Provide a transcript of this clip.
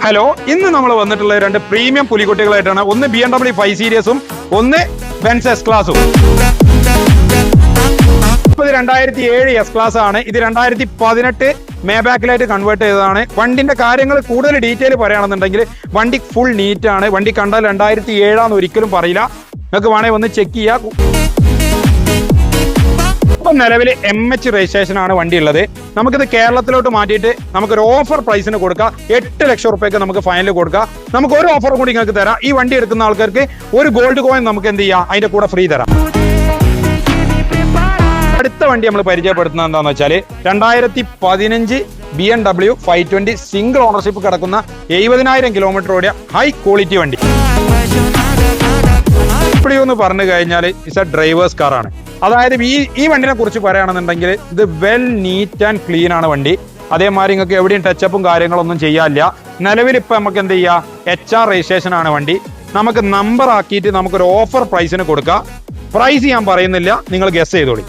Hello, ഇന്ന് നമ്മൾ വന്നിട്ടുള്ള രണ്ട് പ്രീമിയം പുലിക്കുട്ടികളായിട്ടാണ്. ഒന്ന് BMW 5 സീരീസും ഒന്ന് ബെൻസ് എസ് ക്ലാസും. ഇത് 2007 എസ് ക്ലാസ് ആണ്. ഇത് 2018 മേബാക്കിലായിട്ട് കൺവേർട്ട് ചെയ്തതാണ്. വണ്ടിന്റെ കാര്യങ്ങൾ കൂടുതൽ ഡീറ്റെയിൽ പറയുകയാണെന്നുണ്ടെങ്കിൽ വണ്ടി ഫുൾ നീറ്റ് ആണ്. വണ്ടി കണ്ടാൽ 2007 ഒരിക്കലും പറയില്ല. നിങ്ങൾക്ക് വേണേൽ ഒന്ന് ചെക്ക് ചെയ്യാം. ഇപ്പം നിലവിൽ MH രജിസ്ട്രേഷൻ ആണ് വണ്ടി ഉള്ളത്. നമുക്കിത് കേരളത്തിലോട്ട് മാറ്റിയിട്ട് നമുക്കൊരു ഓഫർ പ്രൈസിന് കൊടുക്കാം. 8 ലക്ഷം റുപ്യക്ക് നമുക്ക് ഫൈനൽ കൊടുക്കാം. നമുക്ക് ഒരു ഓഫർ കൂടി നിങ്ങൾക്ക് തരാം. ഈ വണ്ടി എടുക്കുന്ന ആൾക്കാർക്ക് ഒരു ഗോൾഡ് കോയിൻ നമുക്ക് എന്ത് ചെയ്യാം, അതിന്റെ കൂടെ ഫ്രീ തരാം. അടുത്ത വണ്ടി നമ്മൾ പരിചയപ്പെടുത്തുന്നത് എന്താണെന്ന് വെച്ചാൽ 2015 BMW 520 സിംഗിൾ ഓണർഷിപ്പ് കിടക്കുന്ന 70,000 കിലോമീറ്റർ ഓടിയ ഹൈ ക്വാളിറ്റി വണ്ടി. ഇപ്പോഴെന്ന് പറഞ്ഞു കഴിഞ്ഞാൽ ഇറ്റ്സ് എ ഡ്രൈവേഴ്സ് കാർ ആണ്. അതായത് ഈ വണ്ടിനെ കുറിച്ച് പറയുകയാണെന്നുണ്ടെങ്കിൽ ഇത് വെൽ നീറ്റ് ആൻഡ് ക്ലീൻ ആണ് വണ്ടി. അതേമാതിരി നിങ്ങൾക്ക് എവിടെയും ടച്ചപ്പും കാര്യങ്ങളൊന്നും ചെയ്യാനില്ല. നിലവിൽ ഇപ്പം നമുക്ക് എന്ത് ചെയ്യാം, HR രജിസ്ട്രേഷൻ ആണ് വണ്ടി. നമുക്ക് നമ്പർ ആക്കിയിട്ട് നമുക്കൊരു ഓഫർ പ്രൈസിന് കൊടുക്കാം. പ്രൈസ് ഞാൻ പറയുന്നില്ല, നിങ്ങൾ ഗസ് ചെയ്തോളി.